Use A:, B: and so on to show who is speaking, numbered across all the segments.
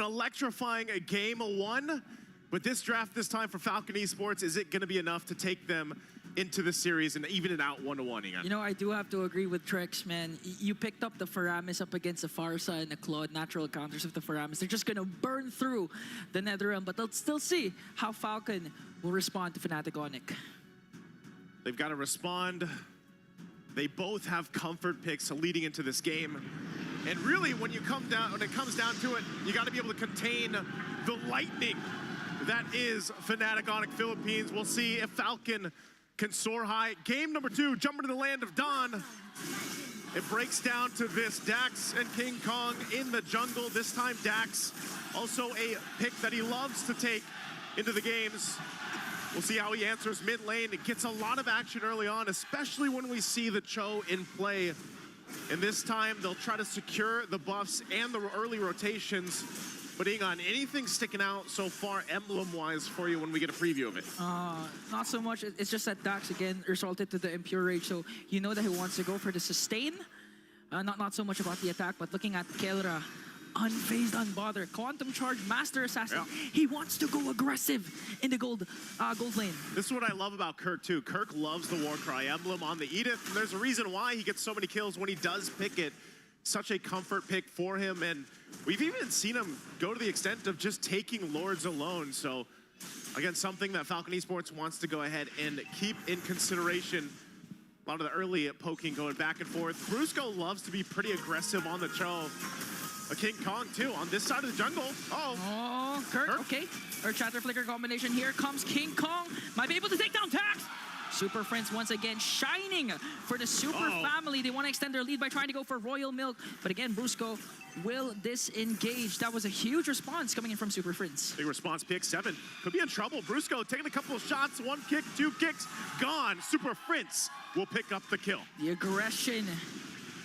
A: electrifying game one, but this draft this time for Falcon Esports, is it going to be enough to take them into the series and even it out 1-1 again?
B: You know, I do have to agree with Trex, man. You picked up the Faramis up against the Farsa and the Claude, natural counters of the Faramis. They're just going to burn through the NetherRealm, but they'll still see how Falcon will respond to FNATIC ONIC.
A: They've got to respond. They both have comfort picks leading into this game. And really, when it comes down to it, you got to be able to contain the lightning that is FNATIC ONIC Philippines. We'll see if Falcon can soar high. Game number 2, jumping to the land of Dawn. It breaks down to this, Dax and King Kong in the jungle. This time Dax, also a pick that he loves to take into the games. We'll see how he answers mid lane. It gets a lot of action early on, especially when we see the Cho in play. And this time they'll try to secure the buffs and the early rotations. But on anything sticking out so far emblem-wise for you when we get a preview of it?
B: Not so much. It's just that Dax, again, resulted to the Impure Rage. So you know that he wants to go for the sustain. Not so much about the attack, but looking at Kelra, unfazed, unbothered. Quantum Charge, Master Assassin. Yeah. He wants to go aggressive in the gold lane.
A: This is what I love about Kirk, too. Kirk loves the Warcry emblem on the Edith. And there's a reason why he gets so many kills when he does pick it. Such a comfort pick for him, and we've even seen him go to the extent of just taking Lords alone. So, again, something that Falcon Esports wants to go ahead and keep in consideration. A lot of the early poking going back and forth. Brusco loves to be pretty aggressive on the Cho. A King Kong, too, on this side of the jungle.
B: Oh, Kirk, okay. Our Chatter Flicker combination. Here comes King Kong. Might be able to take down Dax. Super Friends once again shining for the Super family. They want to extend their lead by trying to go for Royal Milk. But again, Brusco will disengage. That was a huge response coming in from Super Friends.
A: Big response pick, 7. Could be in trouble. Brusco taking a couple of shots. 1 kick, 2 kicks, gone. Super Friends will pick up the kill.
B: The aggression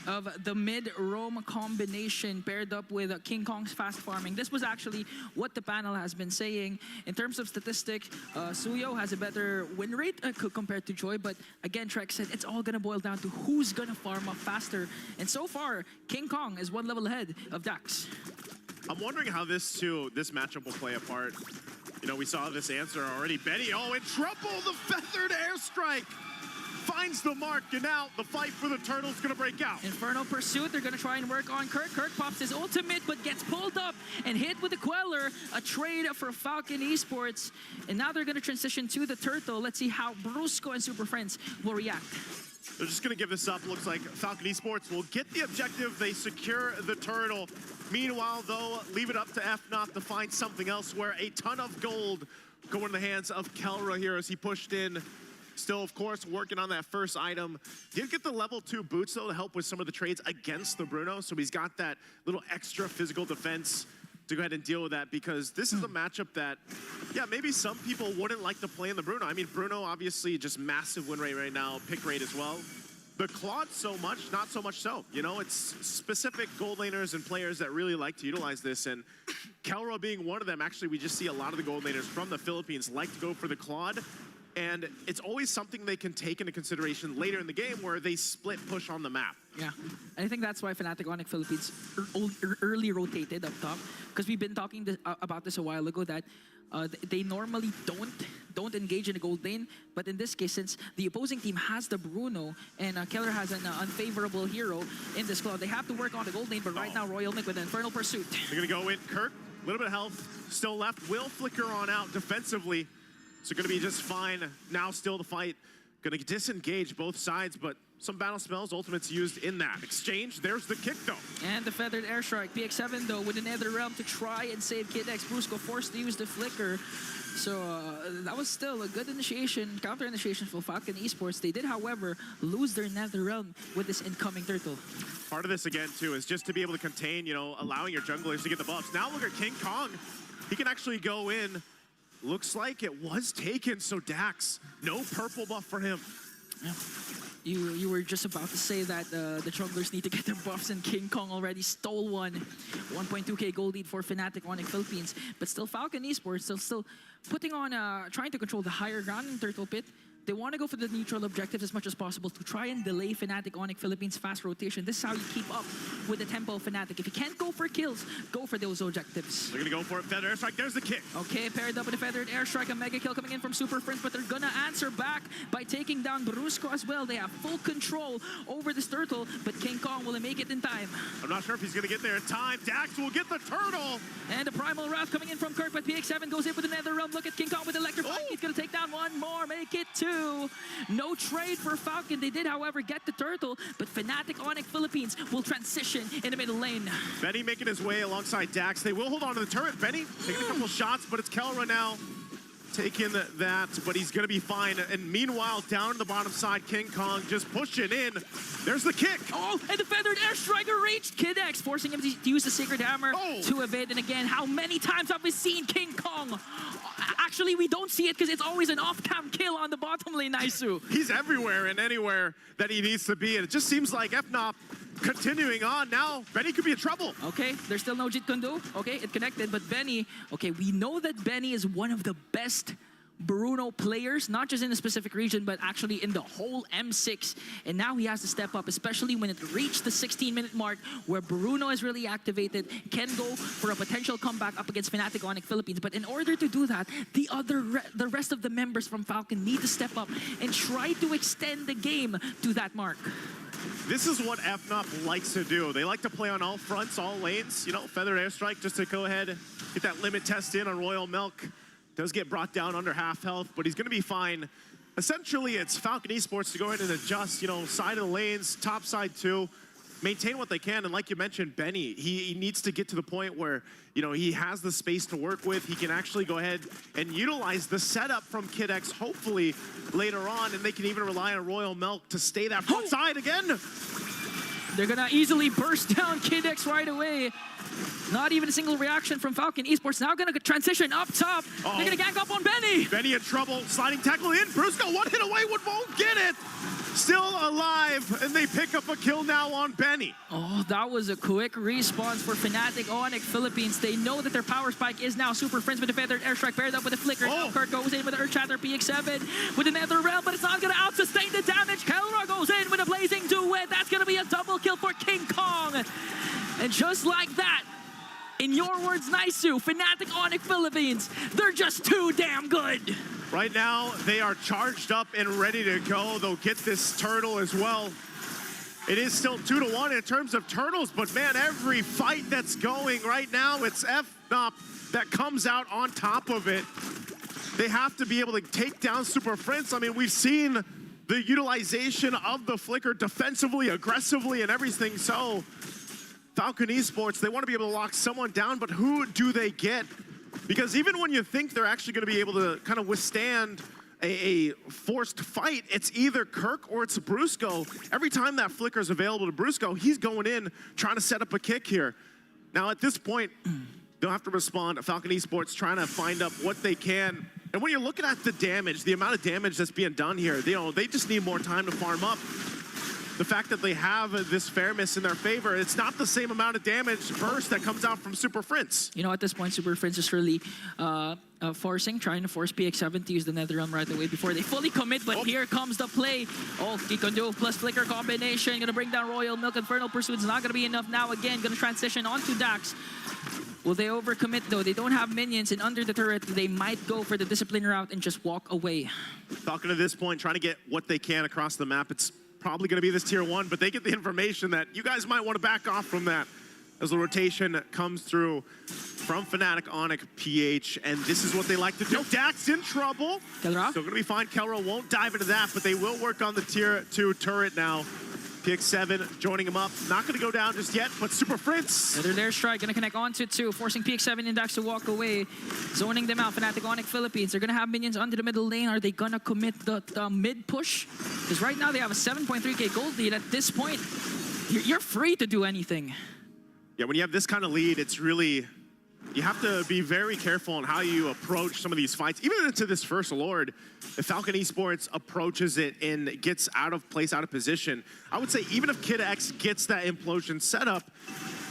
B: of the mid-roam combination paired up with King Kong's fast farming. This was actually what the panel has been saying. In terms of statistics, Suyo has a better win rate compared to Joy, but again, Trek said it's all gonna boil down to who's gonna farm up faster. And so far, King Kong is 1 level ahead of Dax.
A: I'm wondering how this matchup will play a part. You know, we saw this answer already. Betty, in trouble! The feathered airstrike finds the mark, and now the fight for the turtle's gonna break out.
B: Infernal Pursuit, they're gonna try and work on Kirk. Kirk pops his ultimate, but gets pulled up and hit with the Queller. A trade for Falcon Esports. And now they're gonna transition to the turtle. Let's see how Brusco and Super Friends will react.
A: They're just gonna give this up. Looks like Falcon Esports will get the objective. They secure the turtle. Meanwhile, though, leave it up to FNAT to find something else where a ton of gold go in the hands of Kelra here as he pushed in. Still, of course, working on that first item. Did get the level 2 boots, though, to help with some of the trades against the Bruno. So he's got that little extra physical defense to go ahead and deal with that, because this is a matchup that, yeah, maybe some people wouldn't like to play in the Bruno. I mean, Bruno, obviously, just massive win rate right now, pick rate as well. The Claude so much, not so much so. You know, it's specific gold laners and players that really like to utilize this, and Kelra being one of them. Actually, we just see a lot of the gold laners from the Philippines like to go for the Claude. And it's always something they can take into consideration later in the game where they split push on the map.
B: Yeah, and I think that's why FNATIC ONIC Philippines early rotated up top, because we've been talking about this a while ago, that they normally don't engage in the gold lane, but in this case, since the opposing team has the Bruno and Keller has an unfavorable hero in this Claude, they have to work on the gold lane. But right now, Royal Nick with an Infernal Pursuit.
A: They're gonna go in. Kirk, a little bit of health still left. Will flicker on out defensively. So going to be just fine. Now still the fight. Going to disengage both sides, but some battle spells, ultimates used in that exchange. There's the kick, though.
B: And the feathered airstrike. PX7, though, with the NetherRealm to try and save Kid X. Brusco forced to use the flicker. So that was still a good initiation, counter initiation for Falcon Esports. They did, however, lose their NetherRealm with this incoming turtle.
A: Part of this, again, too, is just to be able to contain, you know, allowing your junglers to get the buffs. Now look at King Kong. He can actually go in. Looks like it was taken, so Dax, no purple buff for him.
B: Yeah. You were just about to say that the junglers need to get their buffs, and King Kong already stole one. 1.2k gold lead for FNATIC ONIC Philippines, but still Falcon Esports still putting on, trying to control the higher ground in Turtle Pit. They want to go for the neutral objectives as much as possible to try and delay FNATIC ONIC Philippines' fast rotation. This is how you keep up with the tempo of FNATIC. If you can't go for kills, go for those objectives.
A: They're going to go for it. Feather airstrike. There's the kick.
B: Okay, paired up with a feathered airstrike, a mega kill coming in from Super Friends, but they're going to answer back by taking down Brusco as well. They have full control over this turtle, but King Kong will make it in time.
A: I'm not sure if he's going to get there in time. Dax will get the turtle.
B: And the Primal Wrath coming in from Kirk, but PX7 goes in with another realm. Look at King Kong with Electrify.
A: Oh.
B: He's going to take down one more, make it 2. No trade for Falcon. They did, however, get the turtle, but FNATIC ONIC Philippines will transition in the middle lane.
A: Benny making his way alongside Dax. They will hold on to the turret. Benny taking a couple shots, but it's Kelra now taking that, but he's going to be fine. And meanwhile, down to the bottom side, King Kong just pushing in. There's the kick.
B: Oh, and the feathered airstriker reached Kid X, forcing him to use the Sacred Hammer to evade. And again, how many times have we seen King Kong? Actually, we don't see it because it's always an off-cam kill on the bottom lane, Naisu.
A: He's everywhere and anywhere that he needs to be. And it just seems like FNOP continuing on. Now, Benny could be in trouble.
B: Okay, there's still no Jit Kundo. Okay, it connected, but Benny, okay, we know that Benny is one of the best Bruno players, not just in a specific region, but actually in the whole M6. And now he has to step up, especially when it reached the 16-minute mark where Bruno is really activated, can go for a potential comeback up against FNATIC ONIC Philippines. But in order to do that, the rest of the members from Falcon need to step up and try to extend the game to that mark.
A: This is what FNOP likes to do. They like to play on all fronts, all lanes. You know, feathered airstrike just to go ahead, get that limit test in on Royal Milk. Does get brought down under half health, but he's going to be fine. Essentially, it's Falcon Esports to go ahead and adjust, you know, side of the lanes, top side too, maintain what they can. And like you mentioned, Benny, he needs to get to the point where, you know, he has the space to work with. He can actually go ahead and utilize the setup from Kid X, hopefully later on, and they can even rely on Royal Milk to stay that front side again.
B: They're gonna easily burst down Kid X right away. Not even a single reaction from Falcon Esports. Now gonna transition up top. They're gonna gang up on Benny.
A: Benny in trouble, sliding tackle in. Brusco, one hit away, won't get it. Still alive, and they pick up a kill now on Benny.
B: Oh, that was a quick response for FNATIC ONIC Philippines. They know that their power spike is now Super Friends with the feathered airstrike paired up with a flicker. Now Kurt goes in with the Earth Shatter PX7 with another realm, but it's not gonna out-sustain the damage. Kelra goes in with a blazing duet. That's gonna be a double kill for King Kong. And just like that, in your words, Naisu, FNATIC ONIC Philippines, they're just too damn good.
A: Right now, they are charged up and ready to go. They'll get this turtle as well. It is still 2-1 in terms of turtles, but man, every fight that's going right now, it's FNOP that comes out on top of it. They have to be able to take down Super Friends. I mean, we've seen the utilization of the flicker defensively, aggressively, and everything. So Falcon Esports, they want to be able to lock someone down, but who do they get? Because even when you think they're actually going to be able to kind of withstand a forced fight, it's either Kirk or it's Brusco. Every time that flicker is available to Brusco, he's going in trying to set up a kick here. Now at this point, they'll have to respond. Falcon Esports trying to find up what they can. And when you're looking at the damage, the amount of damage that's being done here, they just need more time to farm up. The fact that they have this fairness in their favor, it's not the same amount of damage burst that comes out from Super Friends.
B: You know, at this point, Super Friends is really trying to force PX7 to use the Nether Realm right away before they fully commit, but here comes the play. Oh, Kikondo plus Flicker combination, gonna bring down Royal Milk. Infernal Pursuit's not gonna be enough now. Again, gonna transition onto Dax. Will they overcommit though? They don't have minions, and under the turret, they might go for the discipline route and just walk away.
A: Falcon at this point, trying to get what they can across the map. It's probably going to be this tier 1, but they get the information that you guys might want to back off from that as the rotation comes through from FNATIC ONIC PH, and this is what they like to do. Dax in trouble.
B: Kelra?
A: Still going to be fine. Kelra won't dive into that, but they will work on the tier 2 turret now. PX7 joining him up. Not going to go down just yet, but Super Friends.
B: Another airstrike, going to connect onto 2, forcing PX7 and Dax to walk away, zoning them out. FNATIC ONIC Philippines, they're going to have minions under the middle lane. Are they going to commit the mid push? Because right now they have a 7.3k gold lead. At this point, you're free to do anything.
A: Yeah, when you have this kind of lead, it's really, you have to be very careful on how you approach some of these fights. Even into this first Lord, if Falcon Esports approaches it and gets out of place, out of position, I would say even if Kid X gets that implosion set up,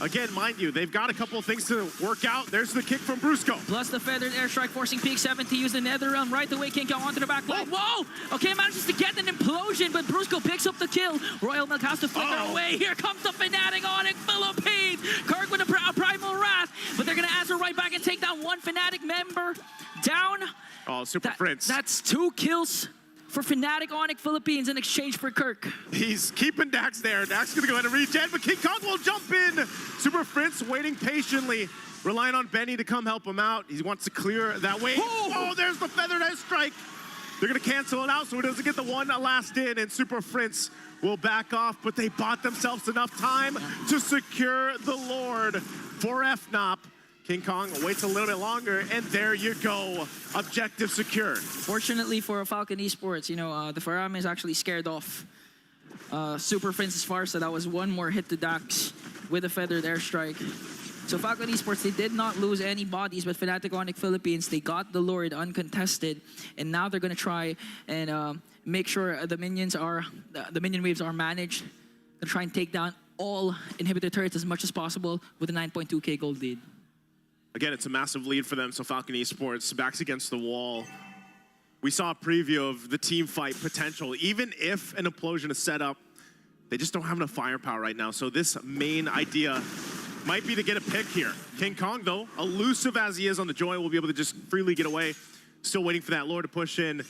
A: Again, mind you, they've got a couple of things to work out. There's the kick from Brusco.
B: Plus the feathered airstrike forcing Peak7 to use the nether realm right away. King Kong onto the back line. Whoa! Okay, manages to get an implosion, but Brusco picks up the kill. Royal Milk has to flicker away. Here comes the FNATIC ONIC Philippines. Kirk with a primal wrath, but they're gonna answer right back and take down one FNATIC member down.
A: Oh, Super Prince.
B: That's 2 kills for FNATIC ONIC Philippines in exchange for Kirk.
A: He's keeping Dax there. Dax is going to go ahead and regen, but King Kong will jump in. Super Prince waiting patiently, relying on Benny to come help him out. He wants to clear that way. Oh, there's the feathered airstrike. They're going to cancel it out so he doesn't get the one last in, and Super Prince will back off, but they bought themselves enough time to secure the Lord for FNOP. King Kong waits a little bit longer, and there you go. Objective secured.
B: Fortunately for Falcon Esports, you know, the Faram is actually scared off Super Prince's Farsa. That was one more hit to Dax with a feathered airstrike. So Falcon Esports, they did not lose any bodies, but FNATIC ONIC Philippines, they got the Lord uncontested, and now they're gonna try and make sure the minion waves are managed. They're trying to take down all inhibitor turrets as much as possible with a 9.2k gold lead.
A: Again, it's a massive lead for them, so Falcon Esports backs against the wall. We saw a preview of the team fight potential. Even if an implosion is set up, they just don't have enough firepower right now. So this main idea might be to get a pick here. King Kong, though, elusive as he is on the Joy, will be able to just freely get away. Still waiting for that Lord to push in.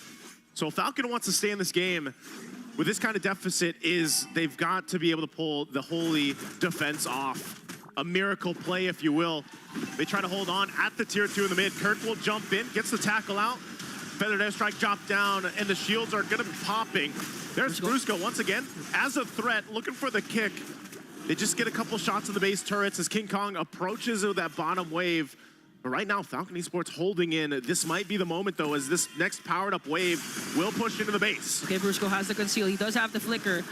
A: So Falcon wants to stay in this game with this kind of deficit is they've got to be able to pull the Holy defense off. A miracle play, if you will. They try to hold on at the tier 2 in the mid. Kirk will jump in, gets the tackle out. Feathered airstrike dropped down, and the shields are gonna be popping. There's Brusco once again as a threat, looking for the kick. They just get a couple shots in the base turrets as King Kong approaches with that bottom wave. But right now, Falcon Esports holding in. This might be the moment, though, as this next powered up wave will push into the base.
B: Okay, Brusco has the conceal. He does have the flicker.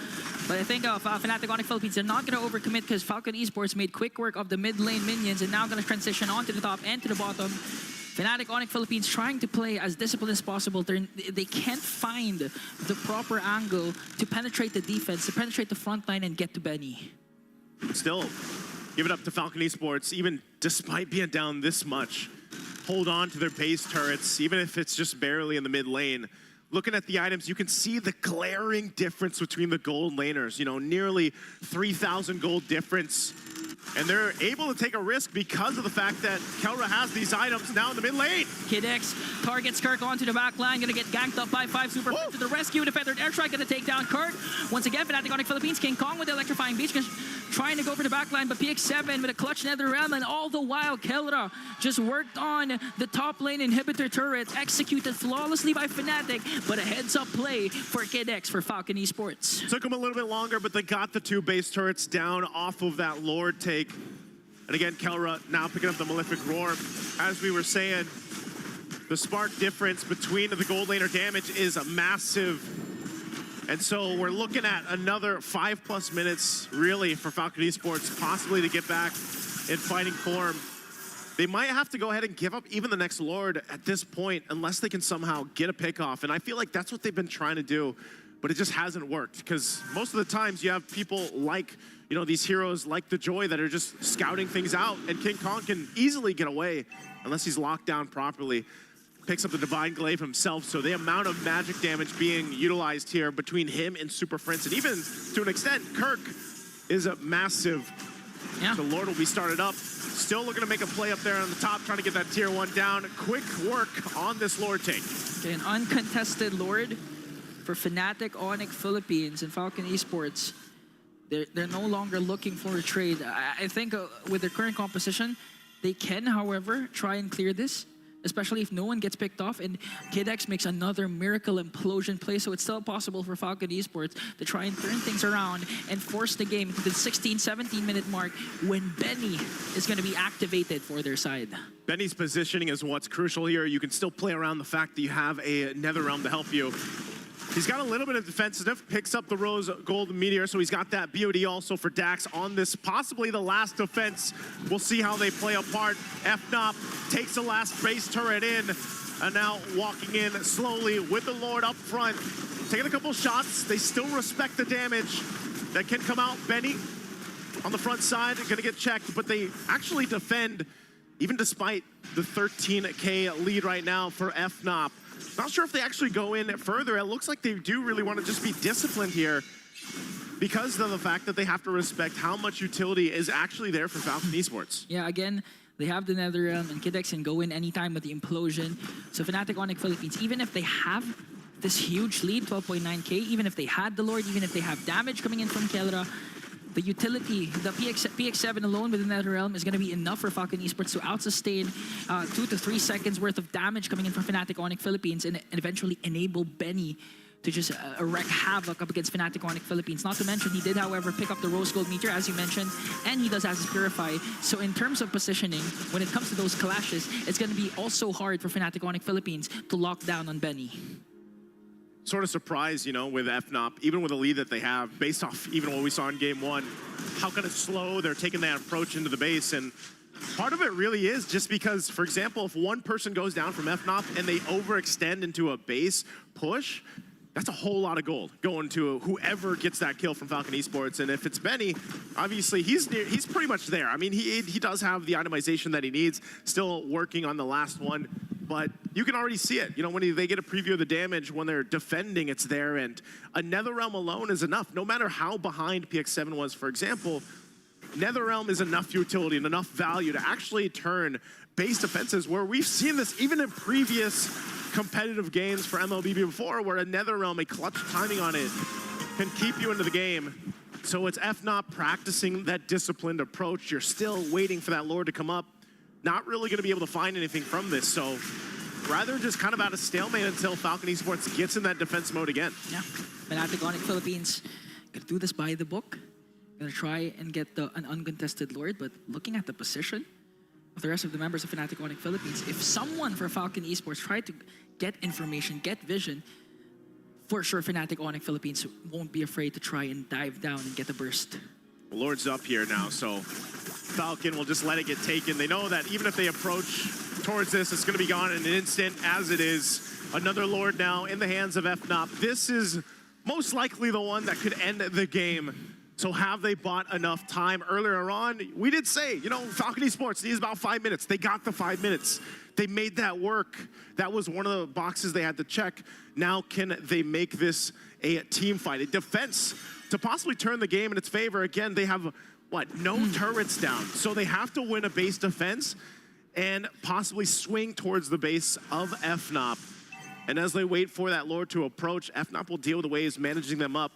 B: But I think FNATIC ONIC Philippines, they're not going to overcommit because Falcon Esports made quick work of the mid lane minions and now going to transition onto the top and to the bottom. FNATIC ONIC Philippines trying to play as disciplined as possible. They can't find the proper angle to penetrate the defense, to penetrate the front line and get to Benny.
A: Still, give it up to Falcon Esports, even despite being down this much. Hold on to their base turrets, even if it's just barely in the mid lane. Looking at the items, you can see the glaring difference between the gold laners. You know, nearly 3,000 gold difference. And they're able to take a risk because of the fact that Kelra has these items now in the mid lane.
B: Kid X targets Kirk onto the back line, gonna get ganked up by 5 Super to the rescue. The feathered airstrike gonna take down Kirk. Once again, FNATIC ONIC Philippines, King Kong with the electrifying beach, trying to go for the back line, but PX7 with a clutch nether realm, and all the while, Kelra just worked on the top lane inhibitor turret, executed flawlessly by FNATIC, but a heads-up play for Kid X for Falcon Esports.
A: Took them a little bit longer, but they got the 2 base turrets down off of that Lord take. And again, Kelra now picking up the Malefic Roar. As we were saying, the spark difference between the gold laner damage is massive. And so we're looking at another 5+ minutes, really, for Falcon Esports, possibly to get back in fighting form. They might have to go ahead and give up even the next Lord at this point, unless they can somehow get a pick off. And I feel like that's what they've been trying to do, but it just hasn't worked. Because most of the times you have people like, you know, these heroes like the Joy that are just scouting things out, and King Kong can easily get away unless he's locked down properly. Picks up the Divine Glaive himself, so the amount of magic damage being utilized here between him and Super Prince, and even to an extent, Kirk is a massive.
B: Yeah.
A: The Lord will be started up. Still looking to make a play up there on the top, trying to get that tier 1 down. Quick work on this Lord take.
B: Okay, an uncontested Lord for FNATIC ONIC Philippines and Falcon Esports. They're no longer looking for a trade. I think with their current composition, they can, however, try and clear this, especially if no one gets picked off, and Kid X makes another miracle implosion play, so it's still possible for Falcon Esports to try and turn things around and force the game to the 16-17 minute mark when Benny is going to be activated for their side.
A: Benny's positioning is what's crucial here. You can still play around the fact that you have a Nether Realm to help you. He's got a little bit of defensive, picks up the Rose Gold Meteor, so he's got that BOD also for Dax on this, possibly the last defense. We'll see how they play apart. FNOP takes the last base turret in, and now walking in slowly with the Lord up front. Taking a couple shots, they still respect the damage that can come out. Benny on the front side, gonna get checked, but they actually defend, even despite the 13K lead right now for FNOP. Not sure if they actually go in further. It looks like they do really want to just be disciplined here because of the fact that they have to respect how much utility is actually there for Falcon Esports.
B: Yeah, again, they have the NetherRealm, and KidX can go in anytime with the implosion. So FNATIC ONIC Philippines, even if they have this huge lead, 12.9K, even if they had the Lord, even if they have damage coming in from Kelra, the utility, the PX7 alone with the NetherRealm is going to be enough for Falcon Esports to out-sustain 2 to 3 seconds worth of damage coming in from FNATIC ONIC Philippines and eventually enable Benny to just wreak havoc up against FNATIC ONIC Philippines. Not to mention, he did, however, pick up the Rose Gold meter, as you mentioned, and he does have his Purify. So in terms of positioning, when it comes to those clashes, it's going to be also hard for FNATIC ONIC Philippines to lock down on Benny.
A: Sort of surprised, you know, with FNOP, even with the lead that they have, based off even what we saw in Game 1, how kind of slow they're taking that approach into the base. And part of it really is just because, for example, if one person goes down from FNOP and they overextend into a base push, that's a whole lot of gold going to whoever gets that kill from Falcon Esports. And if it's Benny, obviously he's pretty much there. I mean, he does have the itemization that he needs, still working on the last one. But you can already see it. You know, when they get a preview of the damage, when they're defending, it's there. And a NetherRealm alone is enough. No matter how behind PX7 was, for example, NetherRealm is enough utility and enough value to actually turn base defenses, where we've seen this even in previous competitive games for Mlbb before, where a NetherRealm, a clutch timing on it, can keep you into the game. So it's FNOP practicing that disciplined approach. You're still waiting for that Lord to come up. Not really going to be able to find anything from this, so rather just kind of out of stalemate until Falcon Esports gets in that defense mode again.
B: Yeah, FNATIC ONIC Philippines gonna do this by the book. Gonna try and get an uncontested Lord, but looking at the position of the rest of the members of FNATIC ONIC Philippines, if someone for Falcon Esports tried to get information, get vision, for sure FNATIC ONIC Philippines won't be afraid to try and dive down and get the burst.
A: Lord's up here now, so Falcon will just let it get taken. They know that even if they approach towards this, it's going to be gone in an instant, as it is. Another Lord now in the hands of FNOP. This is most likely the one that could end the game. So have they bought enough time earlier on? We did say, you know, Falcon Esports needs about 5 minutes. They got the 5 minutes. They made that work. That was one of the boxes they had to check. Now can they make this a team fight, a defense, to possibly turn the game in its favor? Again, they have, what, no turrets down. So they have to win a base defense and possibly swing towards the base of FNOP. And as they wait for that Lord to approach, FNOP will deal with the waves managing them up.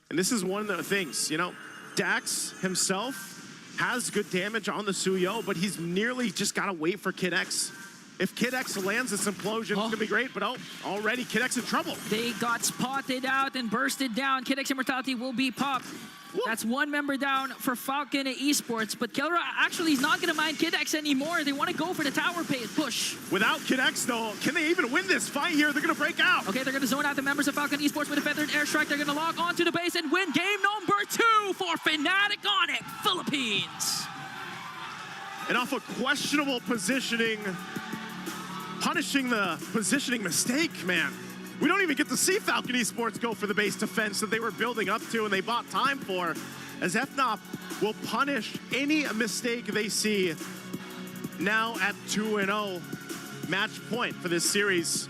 A: And this is one of the things, you know, Dax himself has good damage on the Suyo, but he's nearly just got to wait for KidX. If KidX lands this implosion, it's going to be great, but already KidX in trouble.
B: They got spotted out and bursted down. KidX Immortality will be popped. That's one member down for Falcon Esports, but Kelra actually is not going to mind KidX anymore. They want to go for the tower push.
A: Without KidX, though, can they even win this fight here? They're going to break out.
B: Okay, they're going to zone out the members of Falcon Esports with a feathered airstrike. They're going to log onto the base and win game number 2 for FNATIC ONIC Philippines.
A: And off a questionable positioning, punishing the positioning mistake, man. We don't even get to see Falcon Esports go for the base defense that they were building up to and they bought time for, as FNOP will punish any mistake they see now at 2-0. Match point for this series.